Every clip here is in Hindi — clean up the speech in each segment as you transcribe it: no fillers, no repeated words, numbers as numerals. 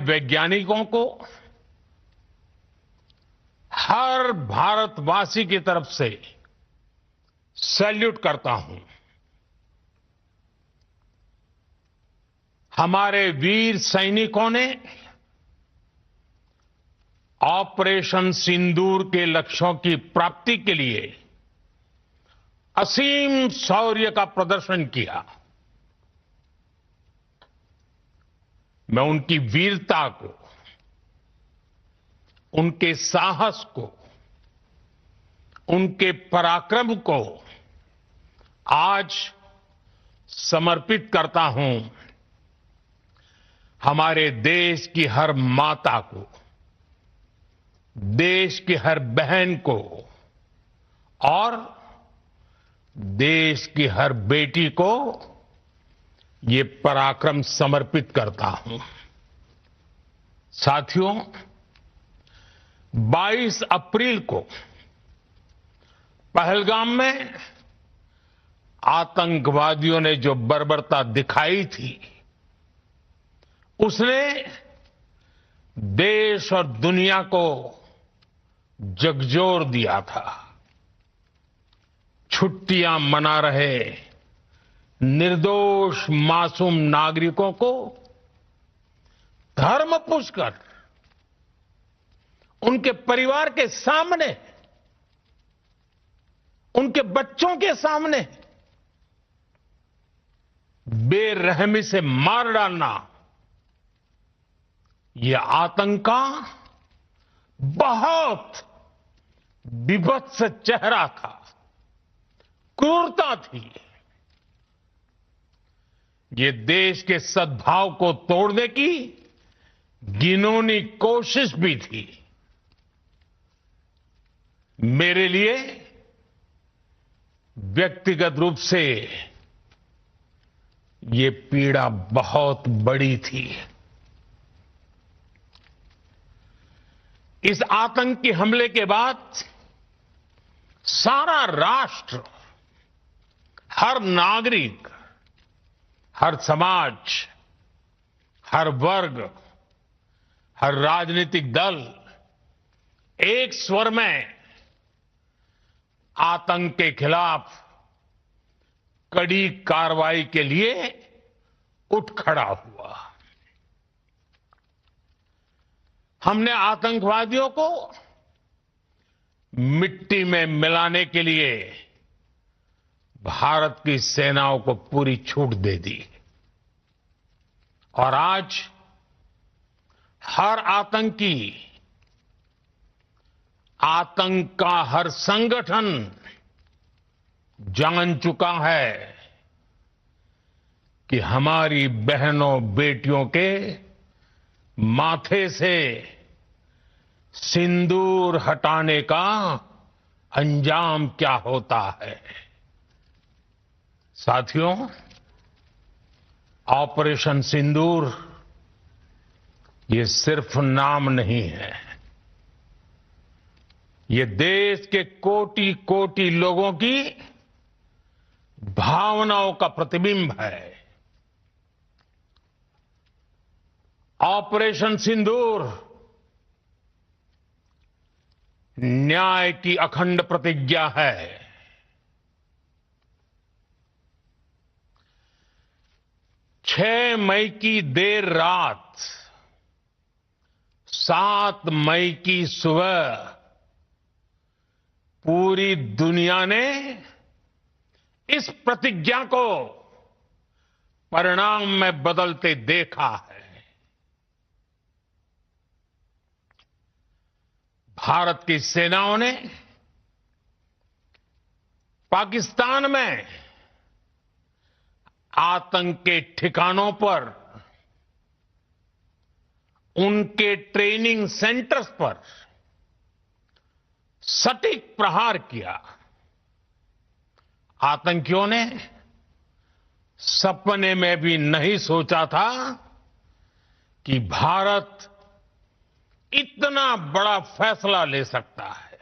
वैज्ञानिकों को हर भारतवासी की तरफ से सैल्यूट करता हूं। हमारे वीर सैनिकों ने ऑपरेशन सिंदूर के लक्ष्यों की प्राप्ति के लिए असीम शौर्य का प्रदर्शन किया। मैं उनकी वीरता को, उनके साहस को, उनके पराक्रम को आज समर्पित करता हूं हमारे देश की हर माता को, देश की हर बहन को और देश की हर बेटी को ये पराक्रम समर्पित करता हूं। साथियों, 22 अप्रैल को पहलगाम में आतंकवादियों ने जो बर्बरता दिखाई थी, उसने देश और दुनिया को झकझोर दिया था। छुट्टियां मना रहे निर्दोष मासूम नागरिकों को धर्म पूछकर उनके परिवार के सामने, उनके बच्चों के सामने बेरहमी से मार डालना, यह आतंक का बहुत विभत्स चेहरा था, क्रूरता थी। ये देश के सद्भाव को तोड़ने की घिनौनी कोशिश भी थी। मेरे लिए व्यक्तिगत रूप से ये पीड़ा बहुत बड़ी थी। इस आतंकी हमले के बाद सारा राष्ट्र, हर नागरिक, हर समाज, हर वर्ग, हर राजनीतिक दल एक स्वर में आतंक के खिलाफ कड़ी कार्रवाई के लिए उठ खड़ा हुआ। हमने आतंकवादियों को मिट्टी में मिलाने के लिए भारत की सेनाओं को पूरी छूट दे दी और आज हर आतंकी, आतंक का हर संगठन जान चुका है कि हमारी बहनों बेटियों के माथे से सिंदूर हटाने का अंजाम क्या होता है। साथियों, ऑपरेशन सिंदूर ये सिर्फ नाम नहीं है, ये देश के कोटि कोटि लोगों की भावनाओं का प्रतिबिंब है। ऑपरेशन सिंदूर न्याय की अखंड प्रतिज्ञा है। 6 मई की देर रात, 7 मई की सुबह पूरी दुनिया ने इस प्रतिज्ञा को परिणाम में बदलते देखा है। भारत की सेनाओं ने पाकिस्तान में आतंक के ठिकानों पर, उनके ट्रेनिंग सेंटर्स पर सटीक प्रहार किया। आतंकियों ने सपने में भी नहीं सोचा था कि भारत इतना बड़ा फैसला ले सकता है।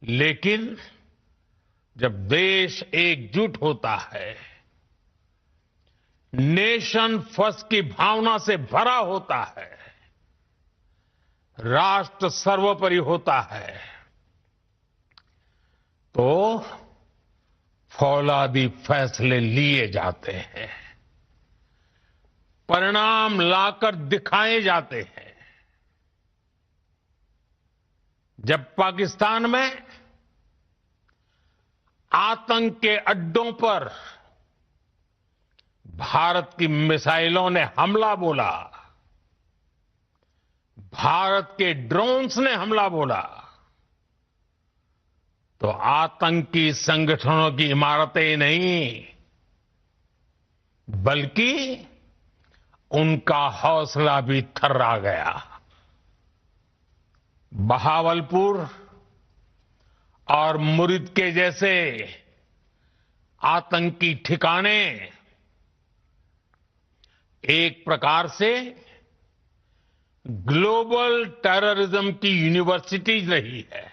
लेकिन जब देश एकजुट होता है, नेशन फर्स्ट की भावना से भरा होता है, राष्ट्र सर्वोपरि होता है, तो फौलादी फैसले लिए जाते हैं, परिणाम लाकर दिखाए जाते हैं। जब पाकिस्तान में आतंक के अड्डों पर भारत की मिसाइलों ने हमला बोला, भारत के ड्रोन्स ने हमला बोला, तो आतंकी संगठनों की इमारतें नहीं, बल्कि उनका हौसला भी थर्रा गया। बहावलपुर और मुरिद के जैसे आतंकी ठिकाने एक प्रकार से ग्लोबल टेररिज्म की यूनिवर्सिटीज रही है।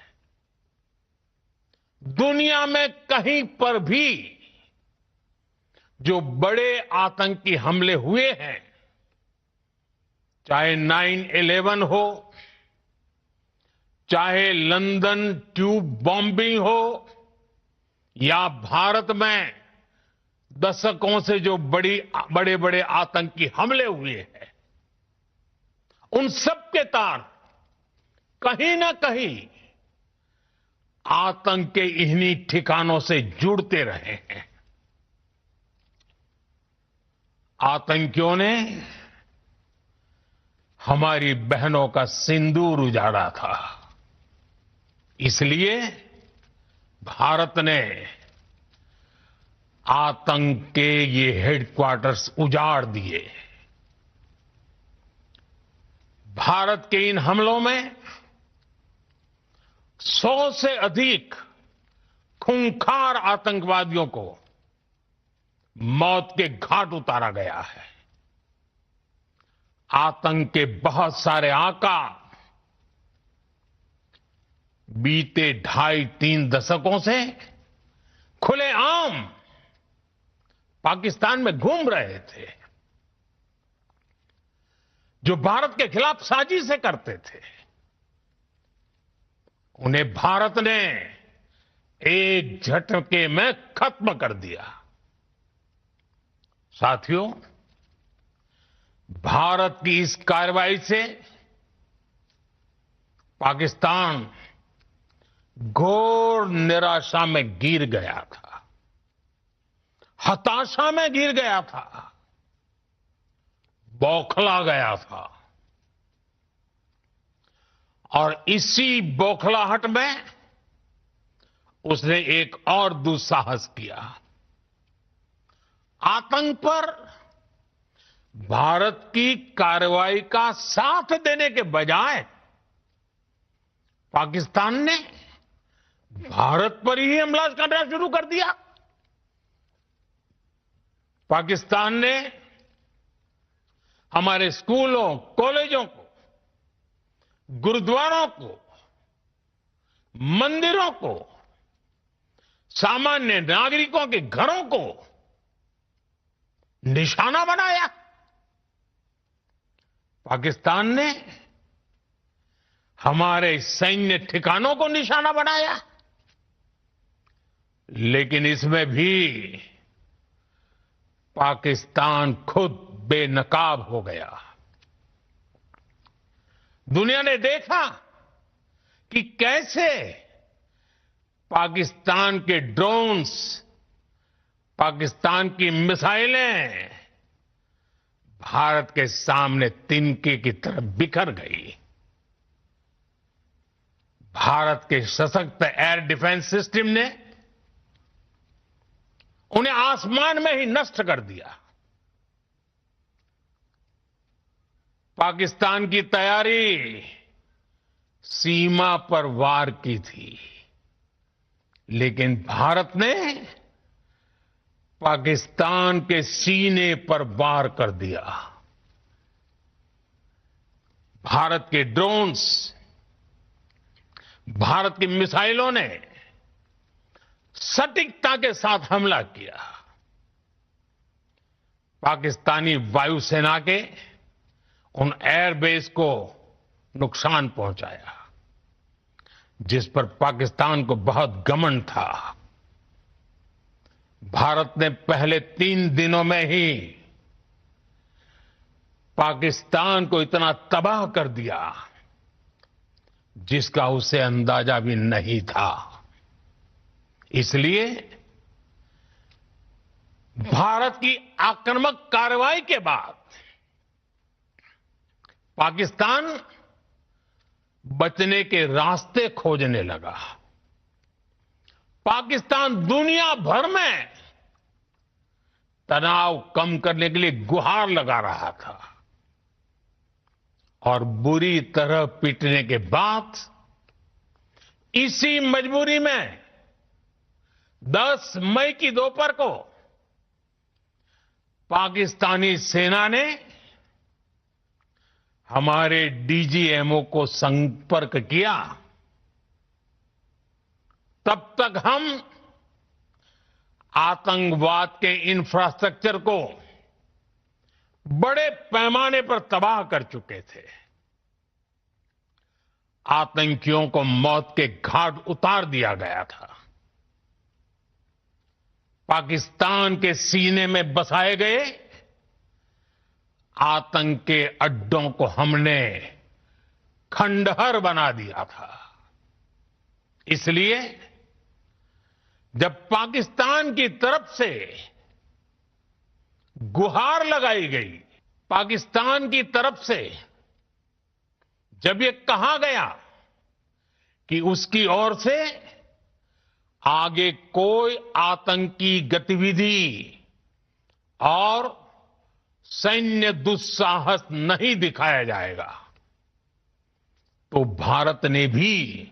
दुनिया में कहीं पर भी जो बड़े आतंकी हमले हुए हैं, चाहे 9/11 हो, चाहे लंदन ट्यूब बॉम्बिंग हो, या भारत में दशकों से जो बड़े बड़े आतंकी हमले हुए हैं, उन सब के तार कहीं ना कहीं आतंक के इन्हीं ठिकानों से जुड़ते रहे हैं। आतंकियों ने हमारी बहनों का सिंदूर उजाड़ा था, इसलिए भारत ने आतंक के ये हेडक्वार्टर्स उजाड़ दिए। भारत के इन हमलों में 100 से अधिक खूंखार आतंकवादियों को मौत के घाट उतारा गया है। आतंक के बहुत सारे आका बीते 2.5-3 दशकों से खुलेआम पाकिस्तान में घूम रहे थे, जो भारत के खिलाफ साजिशें करते थे। उन्हें भारत ने एक झटके में खत्म कर दिया। साथियों, भारत की इस कार्रवाई से पाकिस्तान घोर निराशा में गिर गया था, हताशा में गिर गया था, बौखला गया था। और इसी बौखलाहट में उसने एक और दुस्साहस किया। आतंक पर भारत की कार्रवाई का साथ देने के बजाय पाकिस्तान ने भारत पर ही हमला करना शुरू कर दिया। पाकिस्तान ने हमारे स्कूलों, कॉलेजों को, गुरुद्वारों को, मंदिरों को, सामान्य नागरिकों के घरों को निशाना बनाया। पाकिस्तान ने हमारे सैन्य ठिकानों को निशाना बनाया। लेकिन इसमें भी पाकिस्तान खुद बेनकाब हो गया। दुनिया ने देखा कि कैसे पाकिस्तान के ड्रोन्स, पाकिस्तान की मिसाइलें भारत के सामने तिनके की तरह बिखर गई। भारत के सशक्त एयर डिफेंस सिस्टम ने उन्हें आसमान में ही नष्ट कर दिया। पाकिस्तान की तैयारी सीमा पर वार की थी, लेकिन भारत ने पाकिस्तान के सीने पर वार कर दिया। भारत के ड्रोन्स, भारत की मिसाइलों ने सटीकता के साथ हमला किया। पाकिस्तानी वायुसेना के उन एयरबेस को नुकसान पहुंचाया, जिस पर पाकिस्तान को बहुत घमंड था। भारत ने पहले 3 दिनों में ही पाकिस्तान को इतना तबाह कर दिया जिसका उसे अंदाजा भी नहीं था। इसलिए भारत की आक्रामक कार्रवाई के बाद पाकिस्तान बचने के रास्ते खोजने लगा। पाकिस्तान दुनिया भर में तनाव कम करने के लिए गुहार लगा रहा था और बुरी तरह पीटने के बाद इसी मजबूरी में 10 मई की दोपहर को पाकिस्तानी सेना ने हमारे डीजीएमओ को संपर्क किया। तब तक हम आतंकवाद के इंफ्रास्ट्रक्चर को बड़े पैमाने पर तबाह कर चुके थे। आतंकियों को मौत के घाट उतार दिया गया था। पाकिस्तान के सीने में बसाए गए आतंक के अड्डों को हमने खंडहर बना दिया था। इसलिए जब पाकिस्तान की तरफ से गुहार लगाई गई, पाकिस्तान की तरफ से जब ये कहा गया कि उसकी ओर से आगे कोई आतंकी गतिविधि और सैन्य दुस्साहस नहीं दिखाया जाएगा, तो भारत ने भी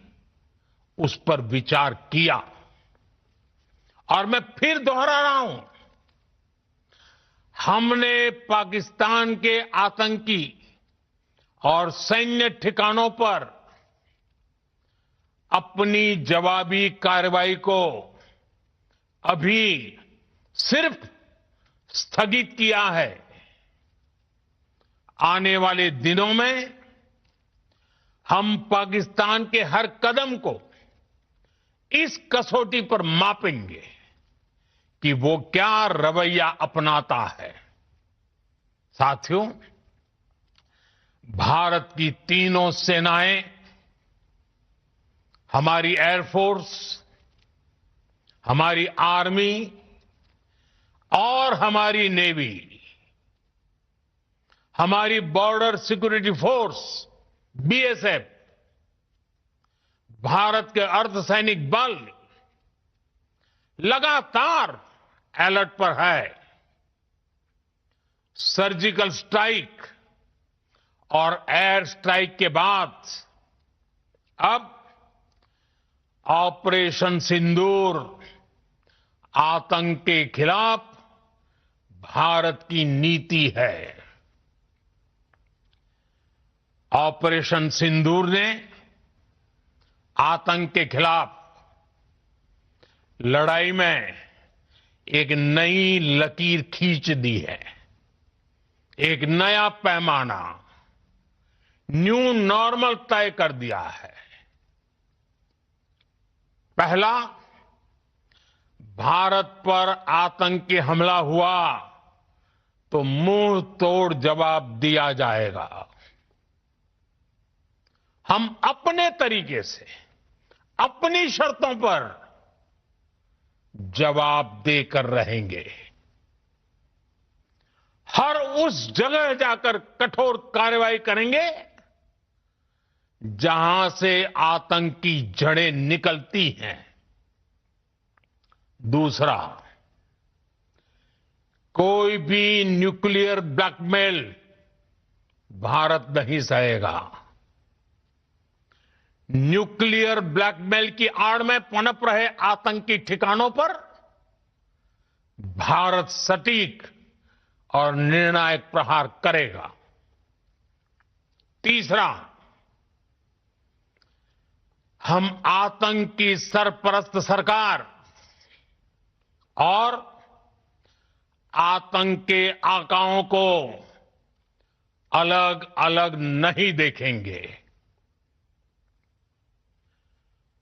उस पर विचार किया। और मैं फिर दोहरा रहा हूं, हमने पाकिस्तान के आतंकी और सैन्य ठिकानों पर अपनी जवाबी कार्रवाई को अभी सिर्फ स्थगित किया है। आने वाले दिनों में हम पाकिस्तान के हर कदम को इस कसौटी पर मापेंगे कि वो क्या रवैया अपनाता है। साथियों, भारत की तीनों सेनाएं, हमारी एयरफोर्स, हमारी आर्मी और हमारी नेवी, हमारी border security force BSF, Bharat के अर्धसैनिक बल लगातार अलर्ट पर है। सर्जिकल स्ट्राइक और एयर स्ट्राइक के बाद अब ऑपरेशन सिंदूर आतंक के खिलाफ भारत की नीति है। ऑपरेशन सिंदूर ने आतंक के खिलाफ लड़ाई में एक नई लकीर खींच दी है। एक नया पैमाना, न्यू नॉर्मल तय कर दिया है। पहला, भारत पर आतंकी हमला हुआ तो मुंह तोड़ जवाब दिया जाएगा। हम अपने तरीके से, अपनी शर्तों पर जवाब देकर रहेंगे। हर उस जगह जाकर कठोर कार्रवाई करेंगे जहां से आतंक की जड़ें निकलती हैं। दूसरा, कोई भी न्यूक्लियर ब्लैकमेल भारत नहीं सहेगा। न्यूक्लियर ब्लैकमेल की आड़ में पनप रहे आतंकी ठिकानों पर भारत सटीक और निर्णायक प्रहार करेगा। तीसरा, हम आतंक की सरपरस्त सरकार और आतंक के आकाओं को अलग अलग नहीं देखेंगे।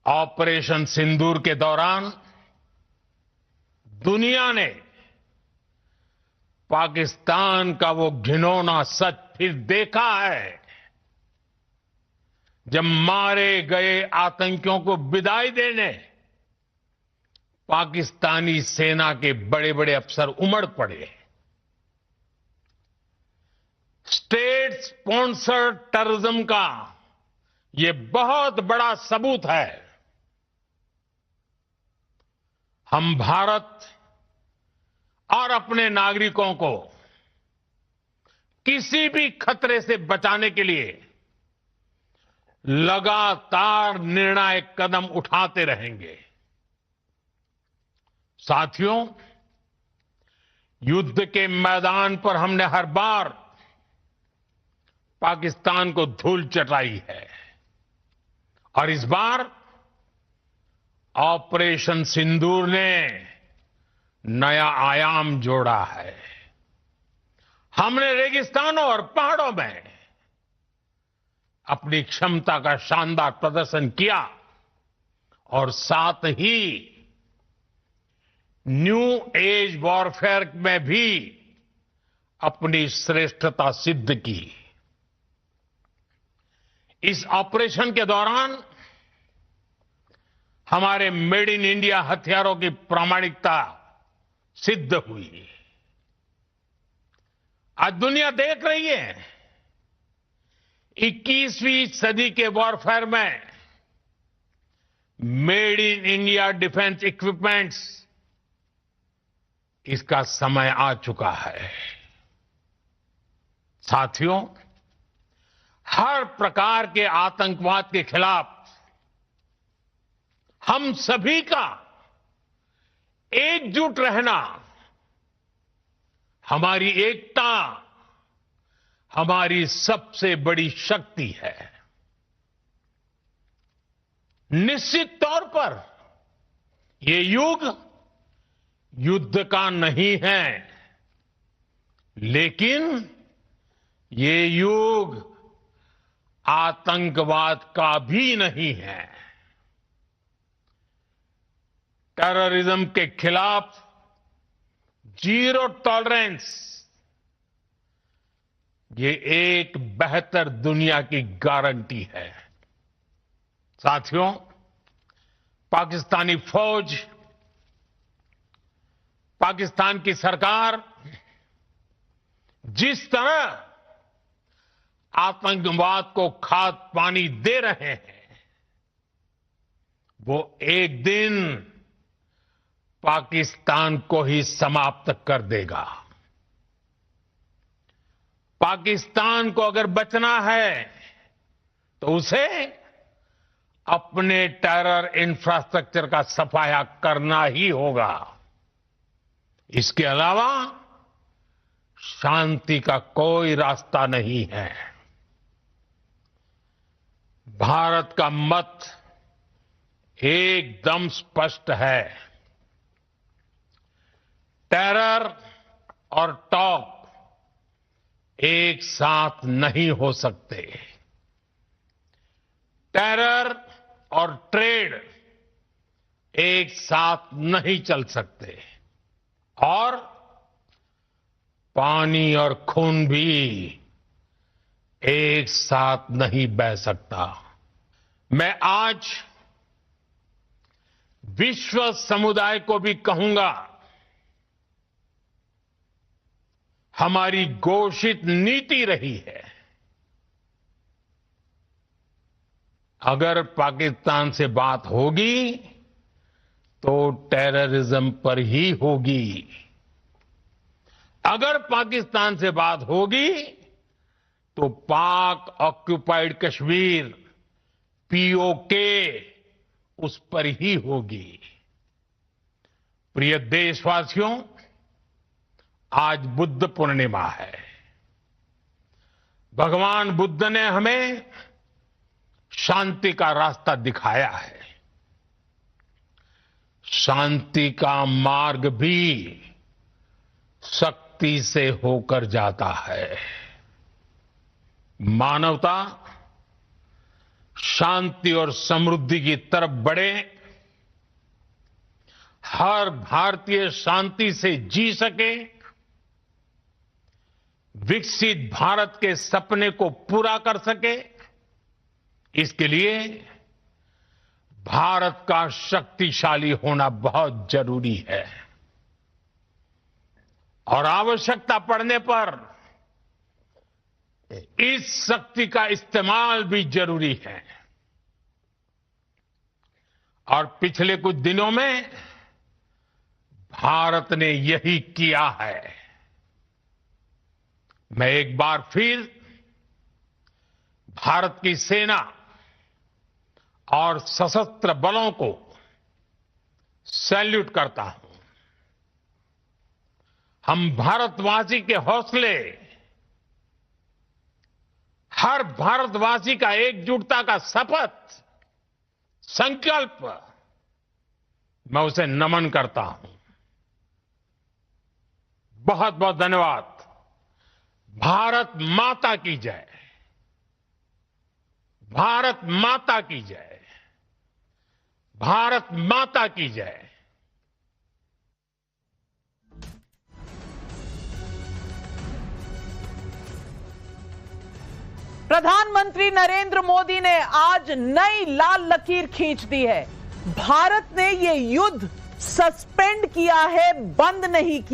ऑपरेशन सिंदूर के दौरान दुनिया ने पाकिस्तान का वो घिनौना सच फिर देखा है, जब मारे गए आतंकियों को विदाई देने पाकिस्तानी सेना के बड़े बड़े अफसर उमड़ पड़े। स्टेट स्पॉन्सर्ड टेररिज्म का ये बहुत बड़ा सबूत है। हम भारत और अपने नागरिकों को किसी भी खतरे से बचाने के लिए लगातार निर्णायक कदम उठाते रहेंगे। साथियों, युद्ध के मैदान पर हमने हर बार पाकिस्तान को धूल चटाई है और इस बार ऑपरेशन सिंदूर ने नया आयाम जोड़ा है। हमने रेगिस्तानों और पहाड़ों में अपनी क्षमता का शानदार प्रदर्शन किया और साथ ही न्यू एज वॉरफेयर में भी अपनी श्रेष्ठता सिद्ध की। इस ऑपरेशन के दौरान हमारे मेड इन इंडिया हथियारों की प्रामाणिकता सिद्ध हुई। आज दुनिया देख रही है 21वीं सदी के वॉरफेयर में made in India defence equipments, इसका समय आ चुका है। साथियों, हर प्रकार के आतंकवाद के खिलाफ हम सभी का एकजुट रहना, हमारी एकता हमारी सबसे बड़ी शक्ति है। निश्चित तौर पर ये युग युद्ध का नहीं है, लेकिन ये युग आतंकवाद का भी नहीं है। टेररिज्म के खिलाफ जीरो टॉलरेंस, ये एक बेहतर दुनिया की गारंटी है। साथियों, पाकिस्तानी फौज, पाकिस्तान की सरकार जिस तरह आतंकवाद को खाद पानी दे रहे हैं, वो एक दिन पाकिस्तान को ही समाप्त कर देगा। पाकिस्तान को अगर बचना है तो उसे अपने टेरर इंफ्रास्ट्रक्चर का सफाया करना ही होगा। इसके अलावा शांति का कोई रास्ता नहीं है। भारत का मत एकदम स्पष्ट है। टेरर और टॉप एक साथ नहीं हो सकते। टेरर और ट्रेड एक साथ नहीं चल सकते और पानी और खून भी एक साथ नहीं बह सकता। मैं आज विश्व समुदाय को भी कहूंगा, हमारी घोषित नीति रही है, अगर पाकिस्तान से बात होगी तो टेररिज्म पर ही होगी। अगर पाकिस्तान से बात होगी तो पाक ऑक्युपाइड कश्मीर, पीओके, उस पर ही होगी। प्रिय देशवासियों, आज बुद्ध पूर्णिमा है। भगवान बुद्ध ने हमें शांति का रास्ता दिखाया है। शांति का मार्ग भी शक्ति से होकर जाता है। मानवता शांति और समृद्धि की तरफ बढ़े, हर भारतीय शांति से जी सके, विकसित भारत के सपने को पूरा कर सके, इसके लिए भारत का शक्तिशाली होना बहुत जरूरी है। और आवश्यकता पड़ने पर इस शक्ति का इस्तेमाल भी जरूरी है। और पिछले कुछ दिनों में भारत ने यही किया है। मैं एक बार फिर भारत की सेना और सशस्त्र बलों को सैल्यूट करता हूं। हम भारतवासी के हौसले, हर भारतवासी का एकजुटता का शपथ, संकल्प, मैं उसे नमन करता हूं। बहुत बहुत धन्यवाद। भारत माता की जय। भारत माता की जय। भारत माता की जय। प्रधानमंत्री नरेंद्र मोदी ने आज नई लाल लकीर खींच दी है। भारत ने ये युद्ध सस्पेंड किया है, बंद नहीं किया।